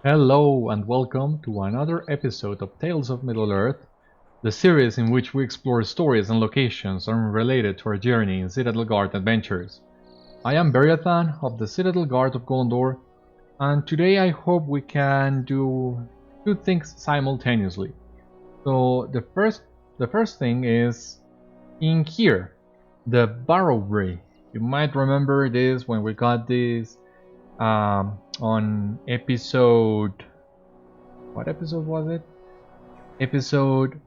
Hello and welcome to another episode of Tales of Middle-earth, the series in which we explore stories and locations unrelated to our journey in Citadel Guard Adventures. I am Beriathan of the Citadel Guard of Gondor, and today I hope we can do two things simultaneously. So the first thing is in here, the Barrow-Brie. You might remember this when we got this on episode... what episode was it? Episode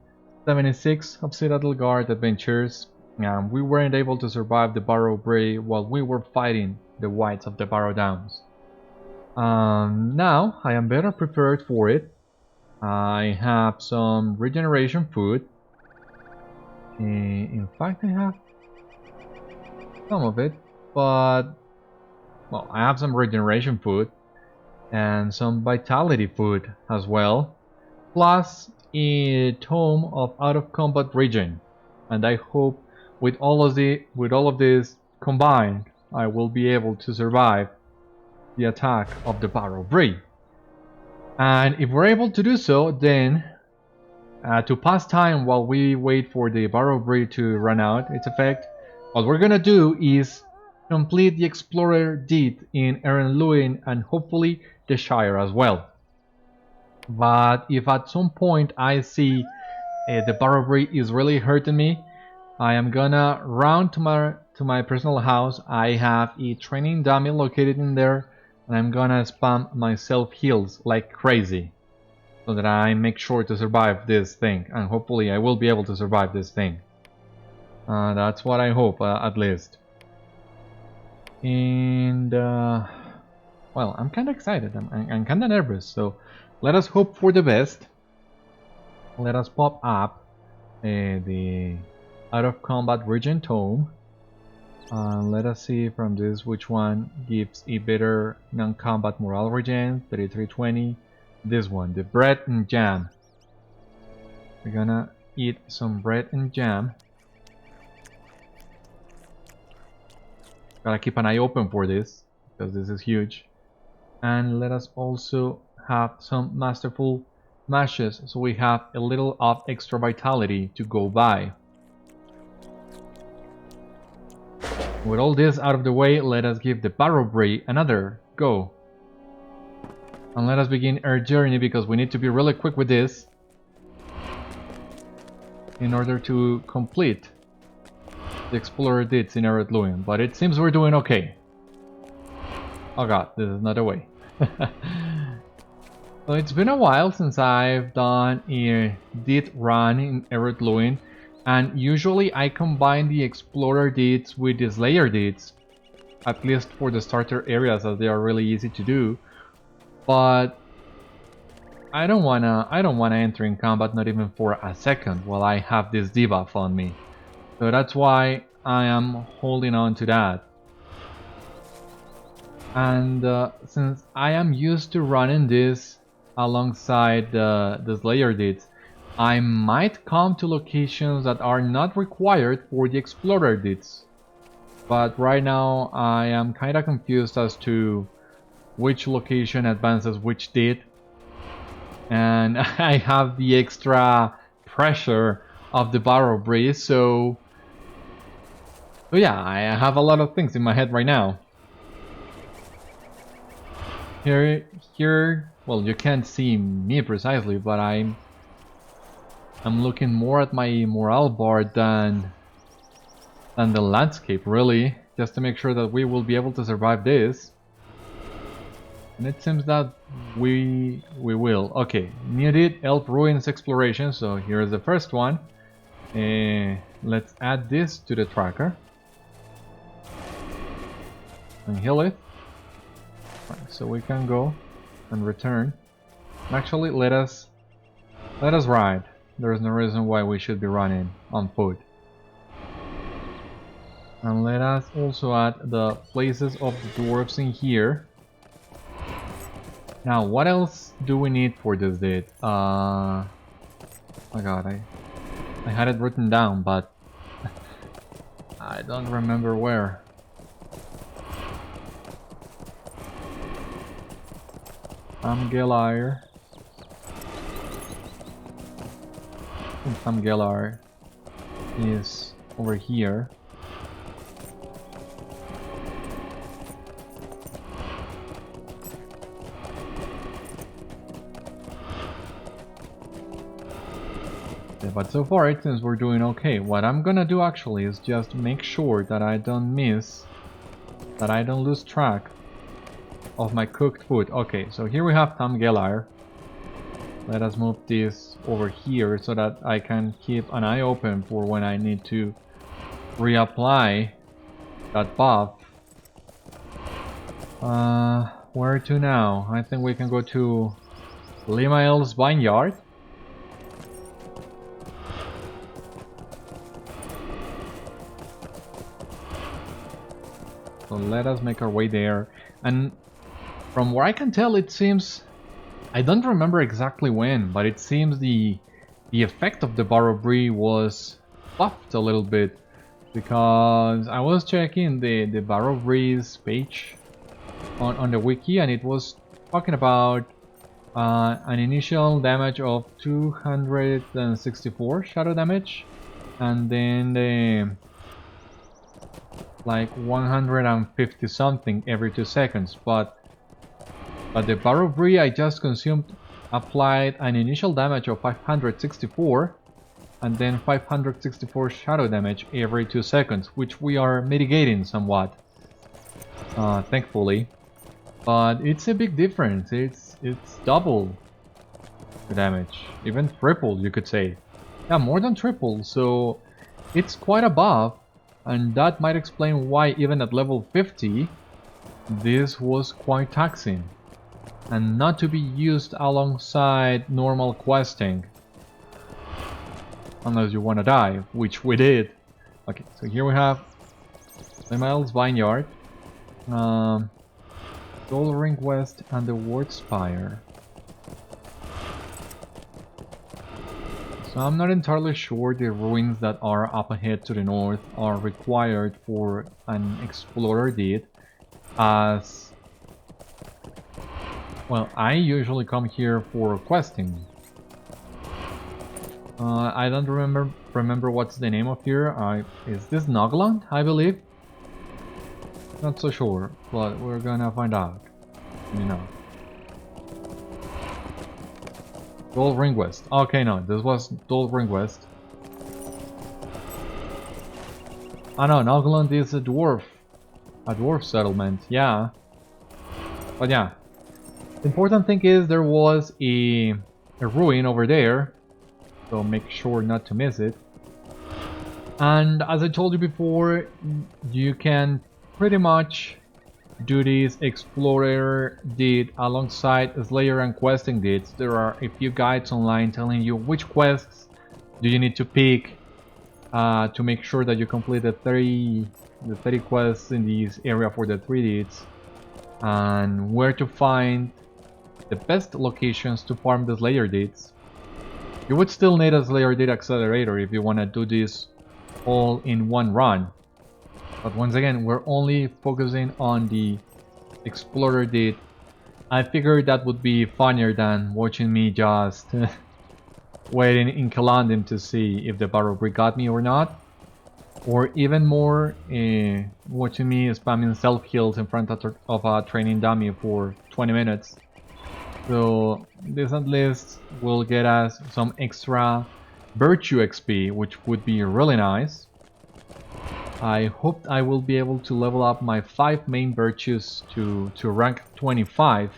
76 of Citadel Guard Adventures. We weren't able to survive the Barrow-Brie while we were fighting the Whites of the Barrow Downs. Now I am better prepared for it. I have some regeneration food. In fact, I have some of it, but well, I have some regeneration food and some vitality food as well, plus a tome of out of combat regen. And I hope with all of this combined, I will be able to survive the attack of the Barrow-Brie. And if we're able to do so, then to pass time while we wait for the Barrow-Brie to run out its effect, what we're gonna do is complete the Explorer deed in Ered Luin and hopefully the Shire as well. But if at some point I see the Barrow-Brie is really hurting me, I am gonna run to my personal house. I have a training dummy located in there, and I'm gonna spam my self heals like crazy so that I make sure to survive this thing, and hopefully I will be able to survive this thing. That's what I hope, at least. And well, I'm kind of excited. I'm kind of nervous. So let us hope for the best. Let us pop up the out of combat regen tome. Let us see from this which one gives a better non-combat morale regen. 3320. This one, the bread and jam. We're gonna eat some bread and jam. Gotta keep an eye open for this, because this is huge. And let us also have some masterful mashes, so we have a little of extra vitality to go by. With all this out of the way, let us give the Barrow-Brie another go. And let us begin our journey, because we need to be really quick with this in order to complete the Explorer deeds in Ered Luin, but it seems we're doing okay. Oh god, this is not a way. So it's been a while since I've done a deed run in Ered Luin, and usually I combine the Explorer deeds with the Slayer deeds, at least for the starter areas, as they are really easy to do. But I don't wanna enter in combat, not even for a second, while I have this debuff on me. So that's why I am holding on to that. And since I am used to running this alongside the Slayer deeds, I might come to locations that are not required for the Explorer deeds. But right now I am kinda confused as to which location advances which deed. And I have the extra pressure of the Barrow-Brie, so yeah, I have a lot of things in my head right now. Here, well, you can't see me precisely, but I'm looking more at my morale bar than the landscape, really, just to make sure that we will be able to survive this. And it seems that we will. Okay, needed Elf Ruins exploration, so here's the first one. Let's add this to the tracker and heal it. Right, so we can go and return. Actually, let us ride. There is no reason why we should be running on foot. And let us also add the places of the dwarves in here. Now, what else do we need for this deed? Oh god, I had it written down, but I don't remember where. Tamgelar. Tamgelar is over here. Okay, but so far it seems we're doing okay. What I'm gonna do actually is just make sure that I don't lose track of my cooked food. Okay, so here we have Tamgelar. Let us move this over here so that I can keep an eye open for when I need to reapply that buff. Where to now? I think we can go to Limael's Vineyard. So let us make our way there. And from where I can tell, it seems... I don't remember exactly when, but it seems the effect of the Barrow-Brie was buffed a little bit. Because I was checking the Barrow-Brie's page on the wiki, and it was talking about an initial damage of 264 shadow damage, and then the like 150 something every 2 seconds. But the Barrow-Brie I just consumed applied an initial damage of 564 and then 564 shadow damage every 2 seconds, which we are mitigating somewhat, thankfully. But it's a big difference. It's double the damage, even triple, you could say. Yeah, more than triple, so it's quite a buff, and that might explain why even at level 50 this was quite taxing, and not to be used alongside normal questing. Unless you want to die, which we did. Okay, so here we have Limael's Vineyard, Gold Ring West, and the Ward Spire. So I'm not entirely sure the ruins that are up ahead to the north are required for an explorer deed, as... well, I usually come here for questing. I don't remember what's the name of here. Is this Nogland, I believe? Not so sure, but we're gonna find out. You know. Gold Ring West. Okay, no, this was Gold Ring West. Ah no, Nogland is a dwarf settlement. Yeah. But yeah, the important thing is there was a ruin over there. So make sure not to miss it. And as I told you before, you can pretty much do this explorer deed alongside Slayer and questing deeds. There are a few guides online telling you which quests do you need to pick to make sure that you complete the 30 quests in this area for the 3 deeds, and where to find the best locations to farm the Slayer deeds. You would still need a Slayer deed accelerator if you want to do this all in one run. But once again, we're only focusing on the explorer deed. I figured that would be funnier than watching me just waiting in Calandum to see if the Barrow-Brie got me or not. Or even more, watching me spamming self-heals in front of a training dummy for 20 minutes. So this at least will get us some extra virtue XP, which would be really nice. I hope I will be able to level up my 5 main virtues to rank 25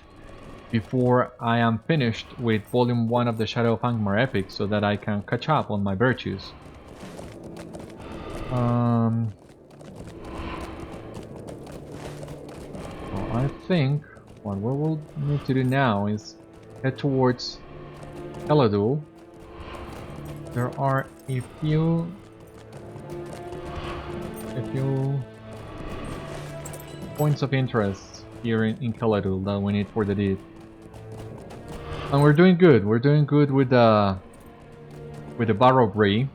before I am finished with volume 1 of the Shadow of Angmar Epic, so that I can catch up on my virtues. Well, I think what we will need to do now is head towards Caladul. There are a few points of interest here in Caladul that we need for the deed. And we're doing good. We're doing good with the Barrow-Brie.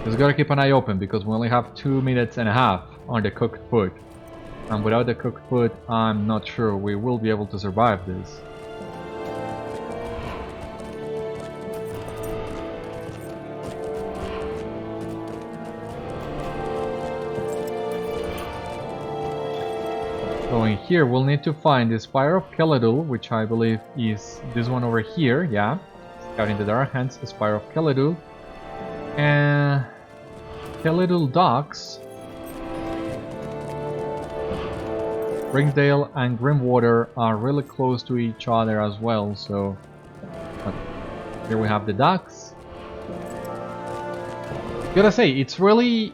Just gotta keep an eye open because we only have 2 minutes and a half on the cooked food. And without the cooked food, I'm not sure we will be able to survive this. So in here, we'll need to find the Spire of Keledul, which I believe is this one over here, yeah. Scouting the Dark Hands, the Spire of Keledul. And Keledul Docks. Ringdale and Grimwater are really close to each other as well, so here we have the docks. Gotta say, it's really,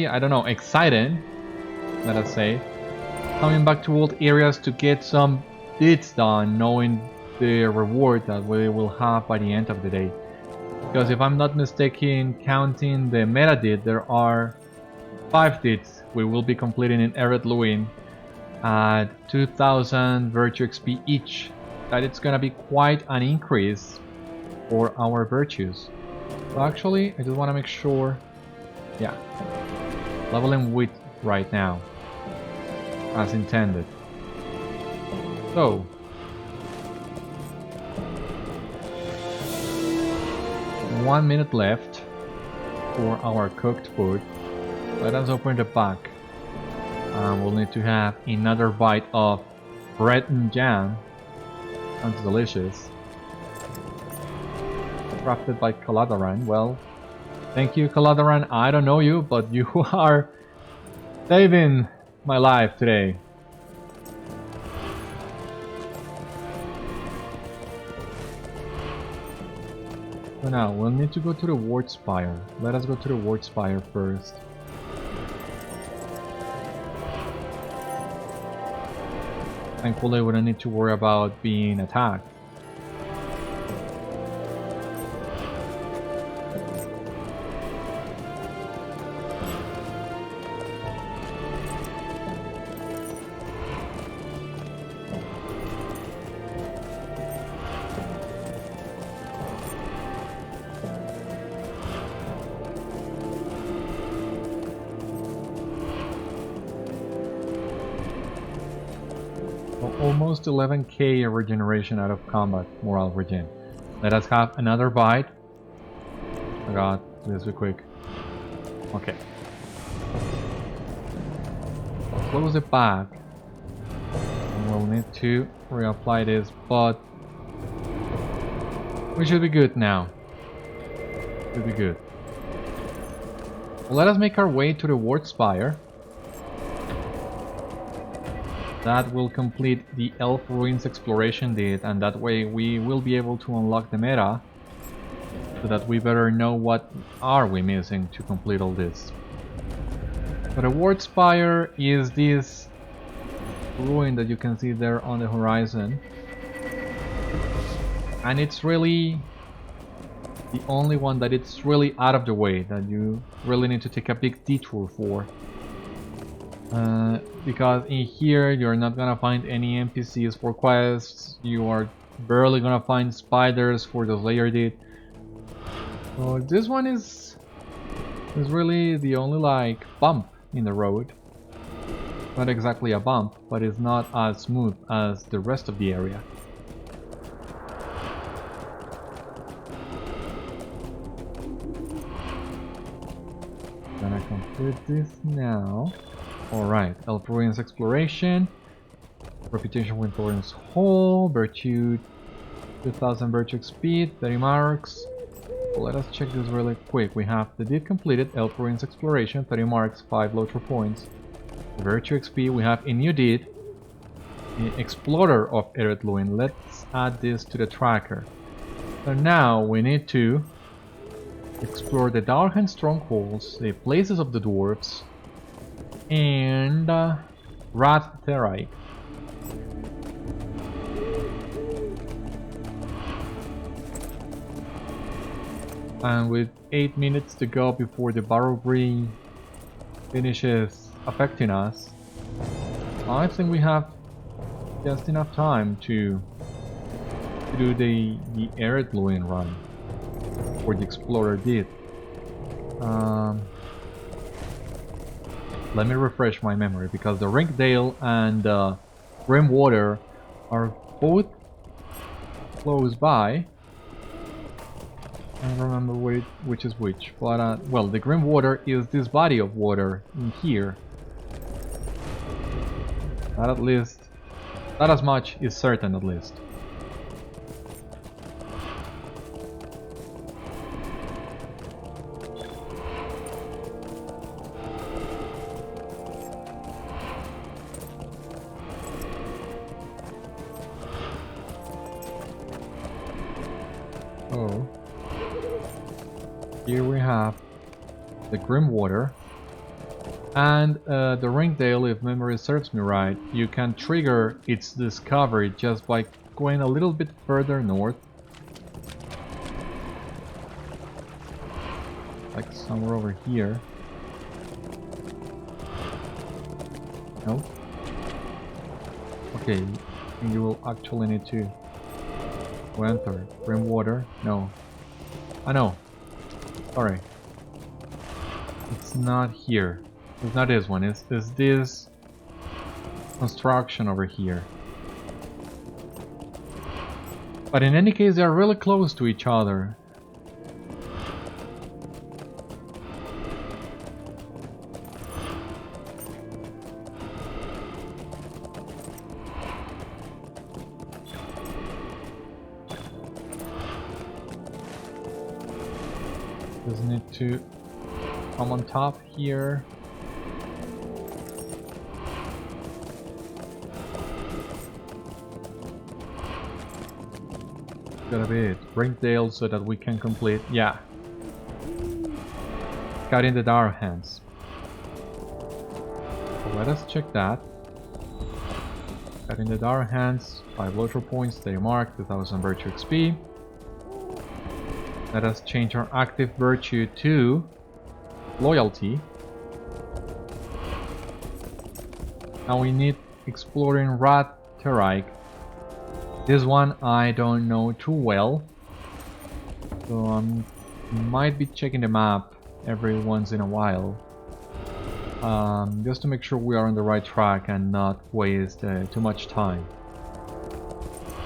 I don't know, exciting, let us say, coming back to old areas to get some deeds done, knowing the reward that we will have by the end of the day. Because if I'm not mistaken, counting the meta deed, there are 5 deeds we will be completing in Ered Luin at 2000 virtue XP each. That it's gonna be quite an increase for our virtues. So actually, I just want to make sure, yeah, leveling wit right now, as intended. So, one minute left for our cooked food. Let us open the pack. We'll need to have another bite of bread and jam. Sounds delicious. Crafted by Kaladaran. Well, thank you, Kaladaran. I don't know you, but you are saving my life today. So now, we'll need to go to the Ward Spire. Let us go to the Ward Spire first. Thankfully, we don't need to worry about being attacked. Almost 11k regeneration out of combat, morale regen. Let us have another bite. Oh god, this will be quick. Okay. Close it back. And we'll need to reapply this, but we should be good now. Should be good. Well, let us make our way to the Ward Spire. That will complete the Elf Ruins exploration deed, and that way we will be able to unlock the meta, so that we better know what are we missing to complete all this. So the Ward Spire is this ruin that you can see there on the horizon, and it's really the only one that it's really out of the way, that you really need to take a big detour for. Because in here you're not gonna find any NPCs for quests, you are barely gonna find spiders for the Slayer deed. So this one is really the only like bump in the road. Not exactly a bump, but it's not as smooth as the rest of the area. Gonna complete this now. Alright, Elf Ruins exploration. Reputation with Thorin's Hole. Virtue 2000 virtue speed, 30 marks. Well, let us check this really quick. We have the deed completed, Elf Ruins exploration, 30 marks, 5 LOTRO points. Virtue XP, we have a new deed, the Explorer of Ered Luin. Let's add this to the tracker. So now we need to explore the Darkhan strongholds, the places of the dwarves, and Rat Therai. And with 8 minutes to go before the Barrow-Brie finishes affecting us, I think we have just enough time to do the Ered Luin run, or the Explorer did. Let me refresh my memory, because the Ringdale and Grimwater are both close by. I don't remember which is which, but well, the Grimwater is this body of water in here. That at least, that as much is certain at least. Oh. Here we have the Grimwater. And the Ringdale, if memory serves me right, you can trigger its discovery just by going a little bit further north. Like somewhere over here. No? Okay, you will actually need to enter. Grimwater? No. I know. Sorry. It's not here. It's not this one. It's this construction over here. But in any case, they are really close to each other. Just need to come on top here. Gotta be it. Ringdale so that we can complete. Yeah. Cutting the Dark Hands. So let us check that. Cutting the Dark Hands. 5 LOTRO points. They mark 2000 virtue XP. Let us change our active virtue to loyalty. Now we need exploring Rat Terraik. This one I don't know too well, so I might be checking the map every once in a while, just to make sure we are on the right track and not waste too much time.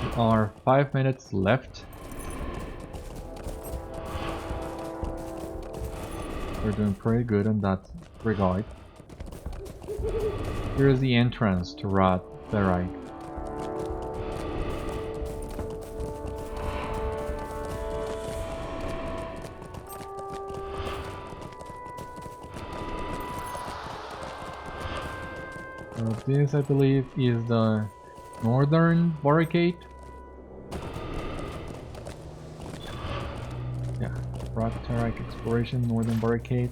There are 5 minutes left. We're doing pretty good in that regard. Here is the entrance to Rat Terraik. This, I believe, is the northern barricade. Yeah, Rat Terraik exploration, northern barricade.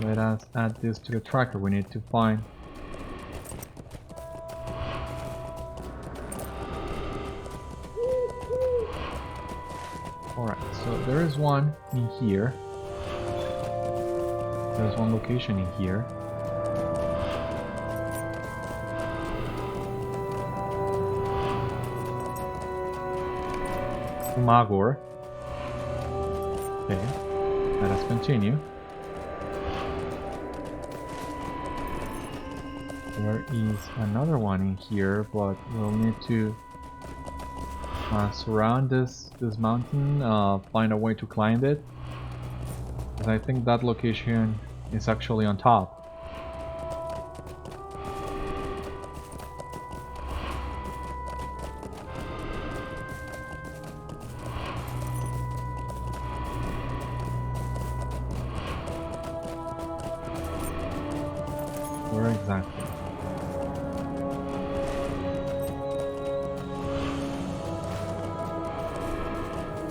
Let us add this to the tracker we need to find. Alright, so there is one in here. There's one location in here. Magor. Okay, let us continue. There is another one in here, but we'll need to surround this mountain, find a way to climb it. Because I think that location is actually on top. Where exactly?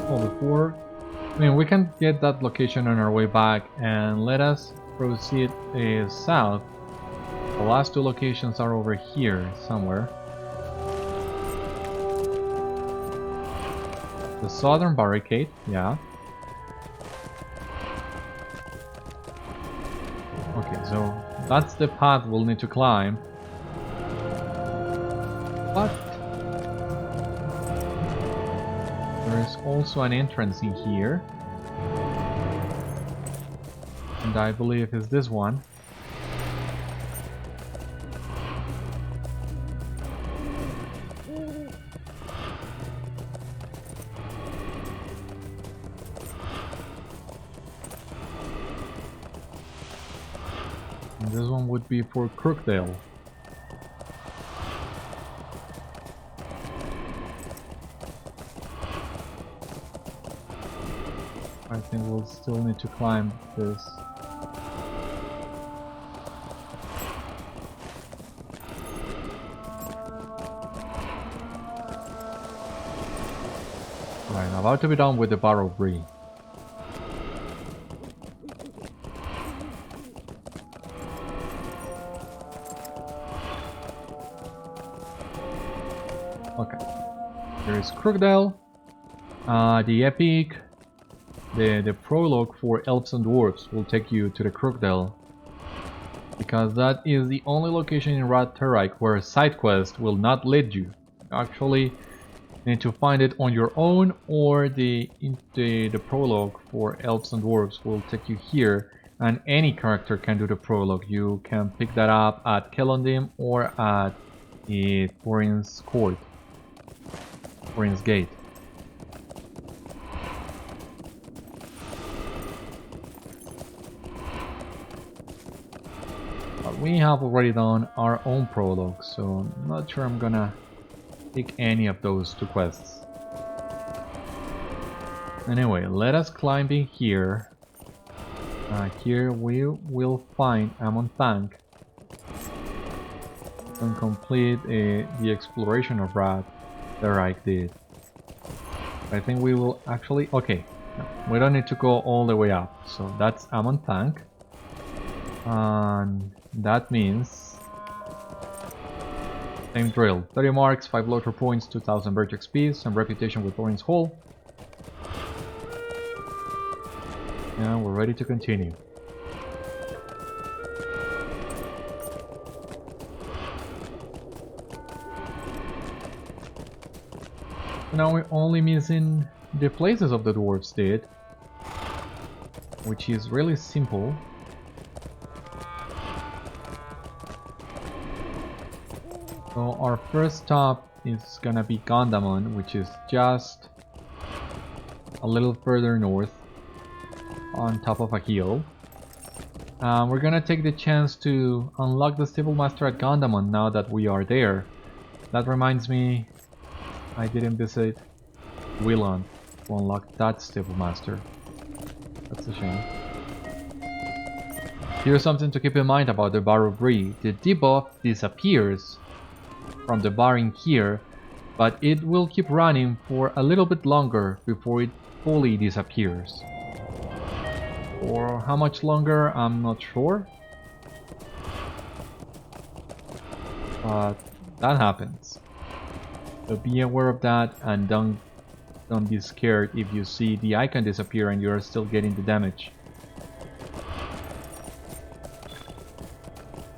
Well, before... I mean, we can get that location on our way back, and let us proceed south. The last 2 locations are over here, somewhere. The southern barricade, yeah. Okay, so that's the path we'll need to climb. But there is also an entrance in here. And I believe it's this one. this one would be for Crookdale. I think we'll still need to climb this. Right, I'm about to be done with the Barrow-Brie. Okay, there is Crookdale, the epic, the prologue for Elves and Dwarves will take you to the Crookdale, because that is the only location in Ratterike where a side quest will not lead you. Actually, need to find it on your own, or the prologue for Elves and Dwarves will take you here, and any character can do the prologue. You can pick that up at Kelondim or at Thorin's Court, Thorin's Gate. But we have already done our own prologue, so I'm not sure I'm gonna pick any of those two quests. Anyway, let us climb in here. Here we will find Amon Thank and complete the exploration of Ratterike did. I think we will actually... okay, no, we don't need to go all the way up. So that's Amon Thank. And that means... same drill. 30 marks, 5 LOTRO points, 2000 Birch XP, some reputation with Thorin's Hall. And we're ready to continue. Now we're only missing the places of the dwarves did, which is really simple. So our first stop is gonna be Gondamon, which is just a little further north on top of a hill. We're gonna take the chance to unlock the Stable Master at Gondamon now that we are there. That reminds me, I didn't visit Willan to unlock that Stable Master. That's a shame. Here's something to keep in mind about the Barrow-Brie. The debuff disappears from the bar in here, but it will keep running for a little bit longer before it fully disappears. For how much longer, I'm not sure. But that happens. So be aware of that, and don't be scared if you see the icon disappear and you're still getting the damage.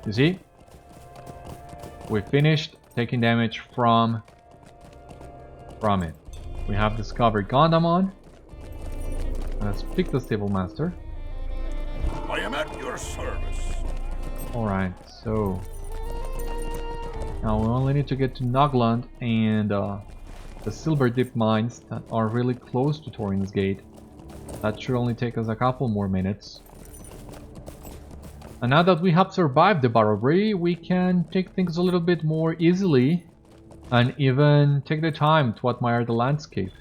You see? We finished taking damage from it. We have discovered Gondamon. Let's pick the Stable Master. I am at your service. Alright, so now we only need to get to Nogland and the Silver Dip mines that are really close to Thorin's Gate. That should only take us a couple more minutes. And now that we have survived the Barrow-Brie, we can take things a little bit more easily and even take the time to admire the landscape.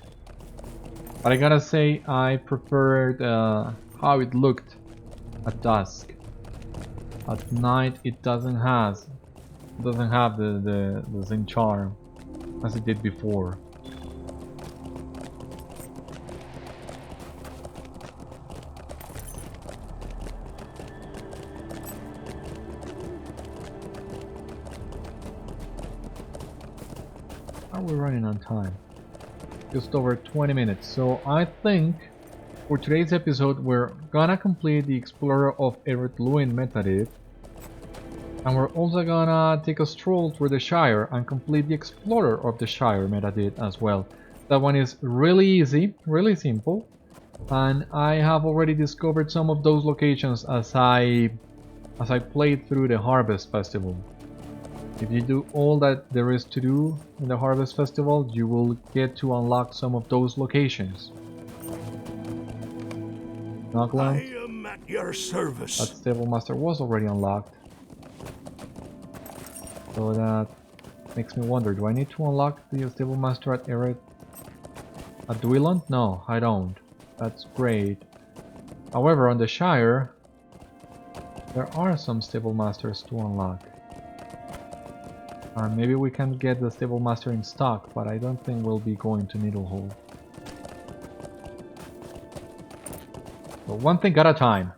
But I gotta say, I preferred how it looked at dusk. At night, it doesn't have the same charm as it did before. How are we running on time? Just over 20 minutes. So I think for today's episode we're gonna complete the Explorer of Ered Luin meta-did. And we're also gonna take a stroll through the Shire and complete the Explorer of the Shire meta-did as well. That one is really easy, really simple. And I have already discovered some of those locations as I played through the Harvest Festival. If you do all that there is to do in the Harvest Festival, you will get to unlock some of those locations. Nogland. I am at your service. That Stable Master was already unlocked. So that makes me wonder, do I need to unlock the stable master at Ered Luin? No, I don't. That's great. However, on the Shire, there are some stable masters to unlock. Maybe we can get the stable master in stock, but I don't think we'll be going to Needlehole. So one thing at a time.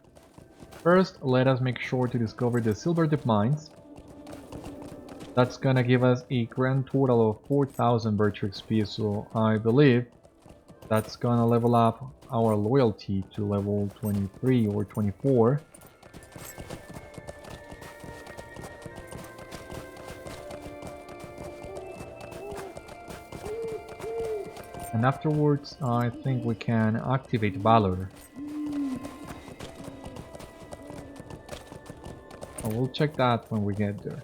First, let us make sure to discover the Silver Deep Mines. That's gonna give us a grand total of 4,000 virtue XP, so I believe that's gonna level up our loyalty to level 23 or 24. And afterwards, I think we can activate Valor. So we'll check that when we get there.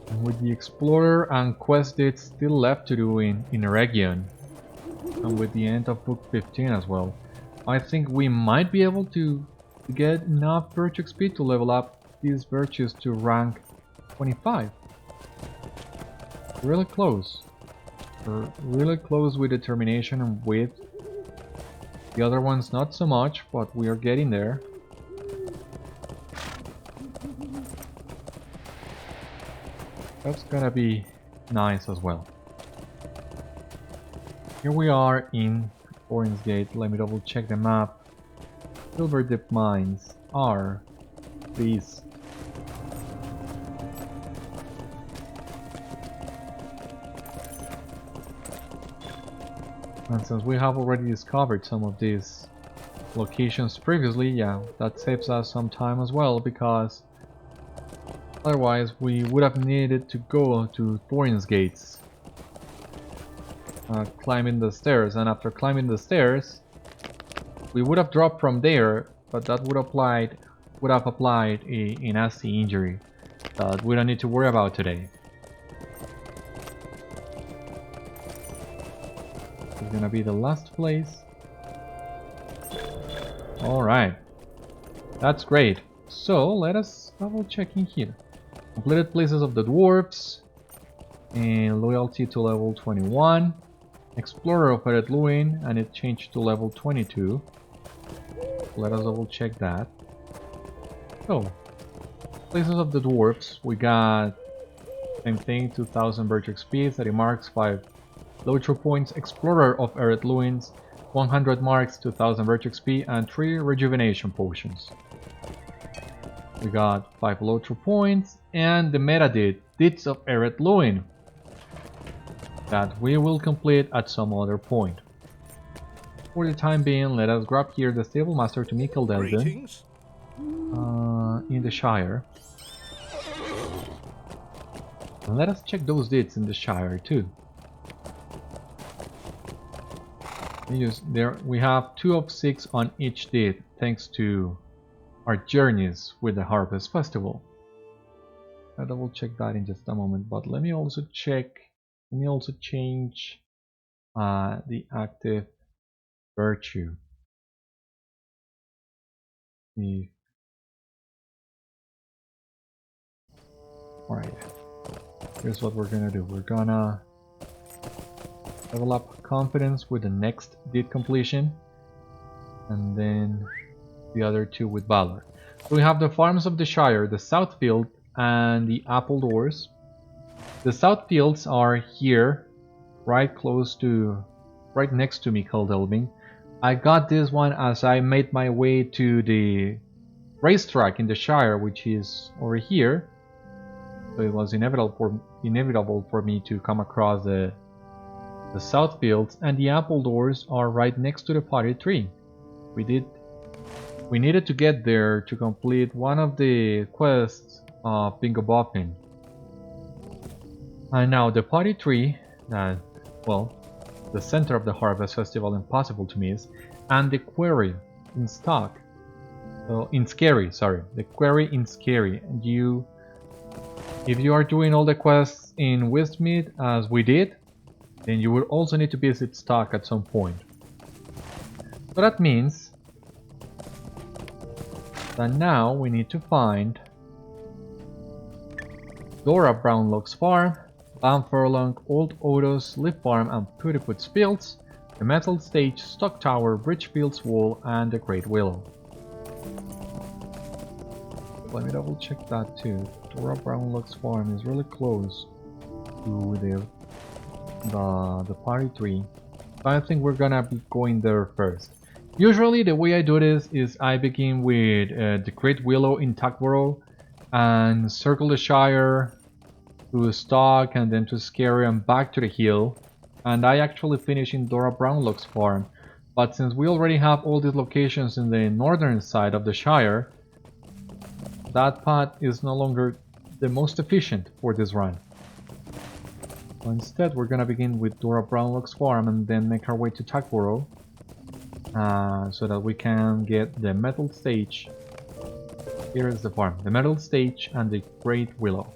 And with the Explorer and quest deeds still left to do in Region, and with the end of Book 15 as well, I think we might be able to get enough virtue XP to level up these virtues to rank 25. Really close. We're really close with determination and wit. The other ones not so much, but we are getting there. That's gonna be nice as well. Here we are in Thorin's Gate. Let me double check the map. Silver Deep Mines are these. And since we have already discovered some of these locations previously, yeah, that saves us some time as well, because otherwise we would have needed to go to Thorin's Gates, climbing the stairs, and after climbing the stairs we would have dropped from there, but that would have applied a nasty injury that we don't need to worry about today. It's gonna be the last place. Alright, that's great. So let us double check in here. Completed places of the dwarves, and loyalty to level 21. Explorer of Ered Luin, and it changed to level 22. Let us double check that. So, places of the dwarves, we got same thing, 2000 virtue XP, 30 marks, 5 LOTRO points. Explorer of Ered Luin's, 100 marks, 2000 virtue XP, and 3 rejuvenation potions. We got 5 LOTRO points, and the meta deeds of Ered Luin, that we will complete at some other point. For the time being, let us grab here the Stable Master to Delden in the Shire. And let us check those deeds in the Shire too. We have 2 of 6 on each deed, thanks to our journeys with the Harvest Festival. I'll double check that in just a moment, but let me also change the active virtue. Alright, here's what we're gonna do. We're gonna level up confidence with the next deed completion, and then the other 2 with valor. So we have the farms of the Shire, the South Field, and the Apple Doors. The South Fields are here, right next to Delving. I got this one as I made my way to the racetrack in the Shire, which is over here. So it was inevitable for me to come across the South Fields, and the Apple Doors are right next to the Potty Tree. We needed to get there to complete one of the quests of Bingo Boffin. And now the Potty Tree, well, the center of the Harvest Festival, impossible to miss, and the Quarry in stock. In Scary, sorry, the Quarry in Scary. And if you are doing all the quests in Westmead as we did, then you will also need to visit stock at some point. So that means that now we need to find Dora Brownlock's farm, Van Furlong, Old Odo's Leaf Farm and Putiput's Fields, the Metal Stage, Stock Tower, Bridgefields Wall, and the Great Willow. Let me double check that too. Dora Brownlock's farm is really close to the party tree. So I think we're gonna be going there first. Usually the way I do this is I begin with the Great Willow in Tuckborough and circle the Shire to Stock and then to Scary and back to the hill. And I actually finish in Dora Brownlock's farm. But since we already have all these locations in the northern side of the Shire, that path is no longer the most efficient for this run. So instead we're gonna begin with Dora Brownlock's farm and then make our way to Tuckborough so that we can get the Metal Stage. Here is the farm, the Metal Stage and the Great Willow,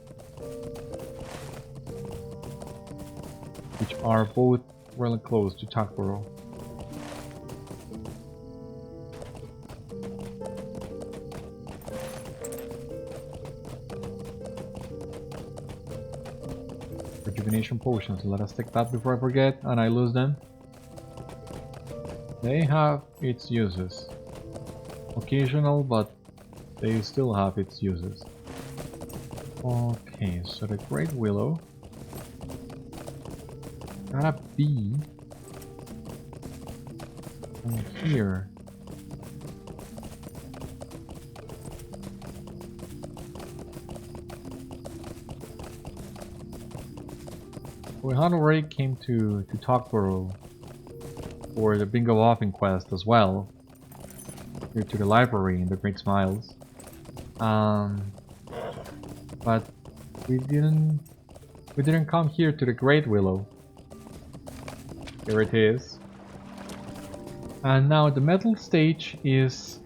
which are both really close to Tuckborough. Rejuvenation potions, let us take that before I forget and I lose them. They have its uses. Occasional, but they still have its uses. Okay, so the Great Willow gotta be here. We had already came to Tuckborough for the Bingo Offing quest as well. Here to the library in the Great Smiles. But we didn't come here to the Great Willow. Here it is. And now the Metal Stage is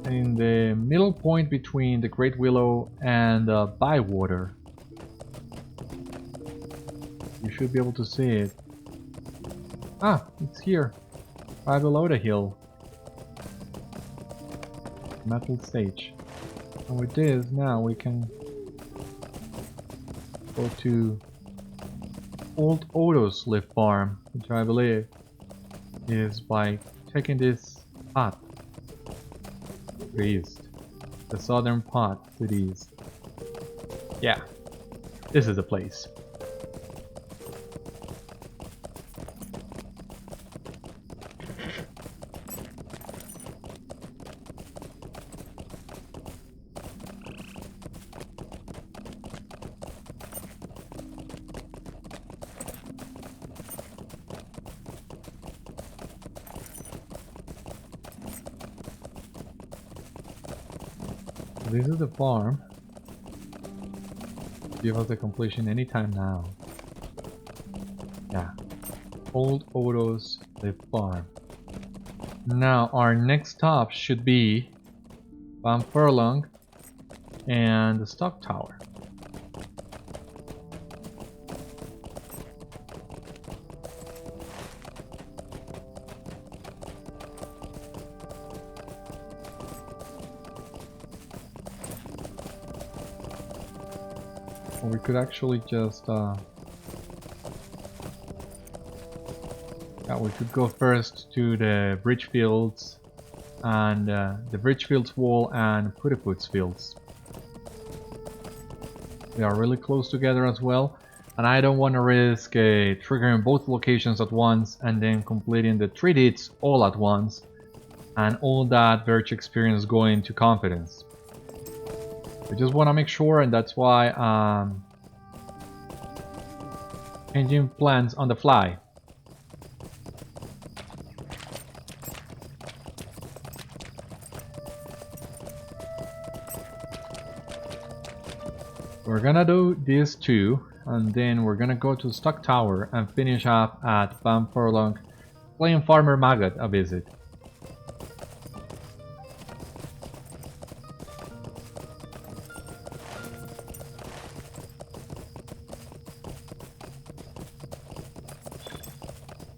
in the middle point between the Great Willow and Bywater. You should be able to see it. Ah, it's here, right below the hill. Metal Stage. And with this, now we can go to Old Odo's Leaf Farm, which I believe is by taking this path to the east. The southern path to the east. Yeah, this is the place. This is the farm. Give us the completion anytime now. Yeah. Old Odo's Leaf Farm. Now our next stop should be Van Furlong and the Stock Tower. We could actually just yeah, we could go first to the Bridgefields and the Bridgefields Wall and Putiput's Fields. They are really close together as well, and I don't want to risk triggering both locations at once and then completing the 3 deeds all at once and all that Verge experience going to confidence. I just want to make sure, and that's why changing plans on the fly. We're gonna do these two, and then we're gonna go to Stock Tower and finish up at Van Furlong, playing Farmer Maggot a visit.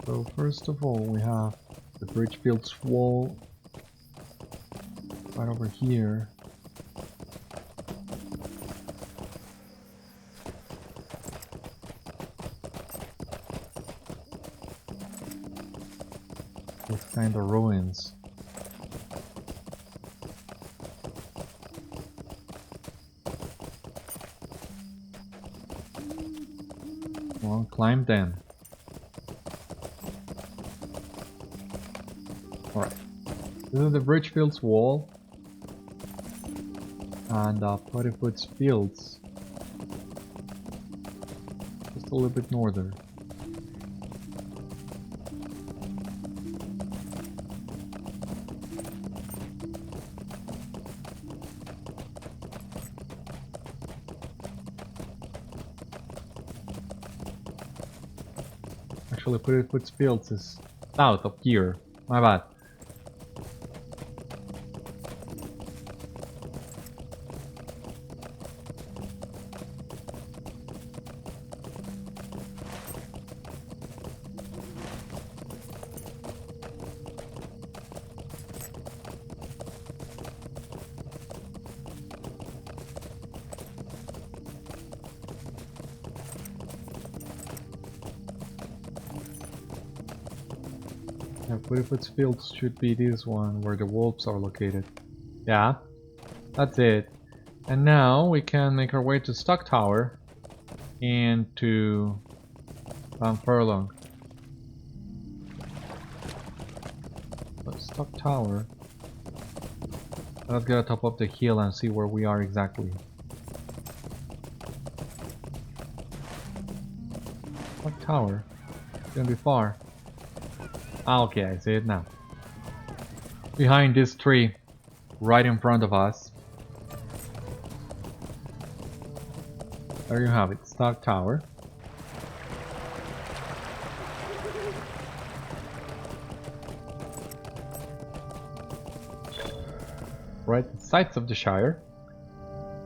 So first of all, we have the bridge built wall right over here. With kind of ruins. Well, climb then. Alright. This is the Bridgefields wall. And Puttyfoot's fields. Just a little bit northern. Actually, Puttyfoot's fields is south of here. My bad. Yeah, Puttyfoot's fields should be this one where the wolves are located. Yeah, that's it. And now we can make our way to Stock Tower and to Furlong. But Stock Tower. Let's get top of the hill and see where we are exactly. Stock Tower. It's gonna be far. Ah, okay, I see it now. Behind this tree, right in front of us. There you have it, Stock Tower. Right, sights of the Shire.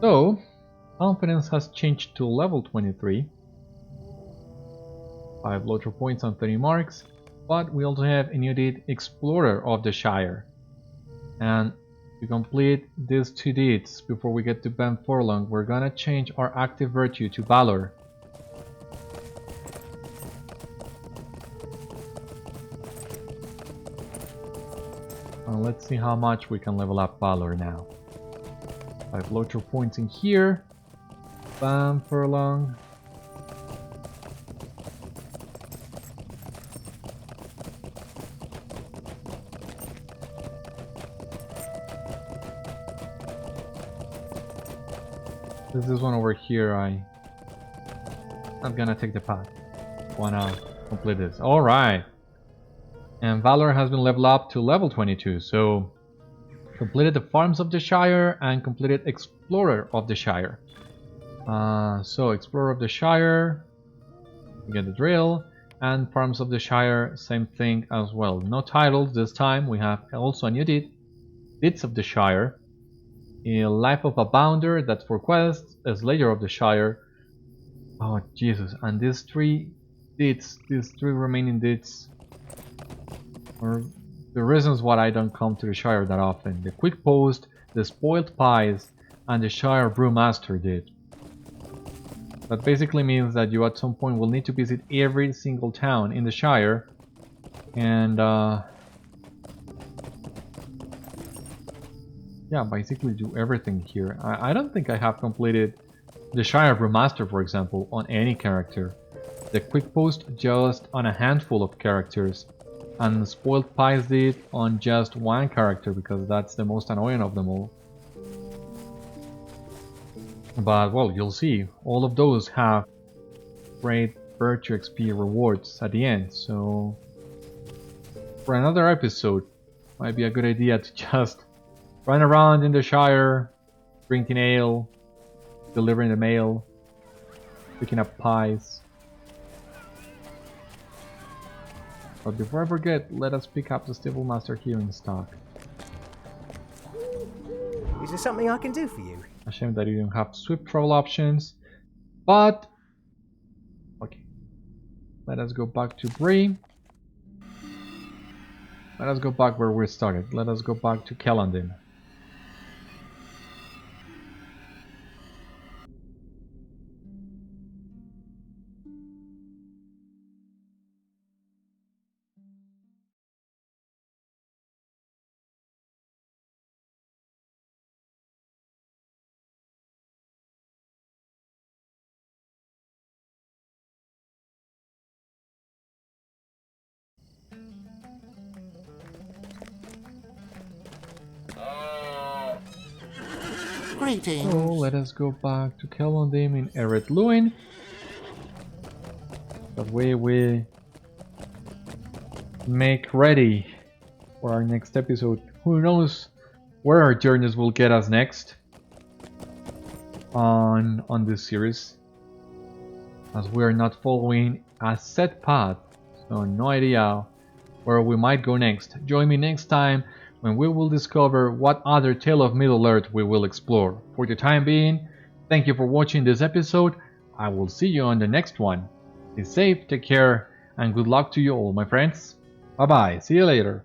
So, confidence has changed to level 23. 5 LOTRO points on 30 marks. But we also have a new deed, Explorer of the Shire. And to complete these 2 deeds before we get to Ben Furlong, we're gonna change our active virtue to Valor. And let's see how much we can level up Valor now. 5 LOTRO points in here. Ben Furlong. This is one over here. I'm gonna take the path. Wanna complete this. Alright. And Valor has been leveled up to level 22. So completed the Farms of the Shire and completed Explorer of the Shire. So Explorer of the Shire, you get the drill, and Farms of the Shire, same thing as well. No titles this time. We have also a new deed, Deeds of the Shire. A Life of a Bounder, that's for quests, a Slayer of the Shire. Oh Jesus, and these 3 deeds, these 3 remaining deeds are the reasons why I don't come to the Shire that often. The Quick Post, the Spoiled Pies, and the Shire Brewmaster deed. That basically means that you at some point will need to visit every single town in the Shire and yeah, basically do everything here. I don't think I have completed the Shire Brewmaster, for example, on any character. The Quick Post just on a handful of characters. And the Spoiled Pies did on just 1 character, because that's the most annoying of them all. But, well, you'll see. All of those have great Virtue XP rewards at the end, so... For another episode, might be a good idea to just run around in the Shire, drinking ale, delivering the mail, picking up pies. But before I forget, let us pick up the Stable Master here in stock. Is there something I can do for you? A shame that you don't have swift travel options, but... Okay. Let us go back to Brie. Let us go back where we started. Let us go back to Calandin. Greetings. So let us go back to Calandin in Ered Luin. That way we make ready for our next episode. Who knows where our journeys will get us next on this series, as we are not following a set path, so no idea where we might go next. Join me next time when we will discover what other tale of Middle-earth we will explore. For the time being, thank you for watching this episode. I will see you on the next one. Stay safe, take care, and good luck to you all, my friends. Bye bye, see you later.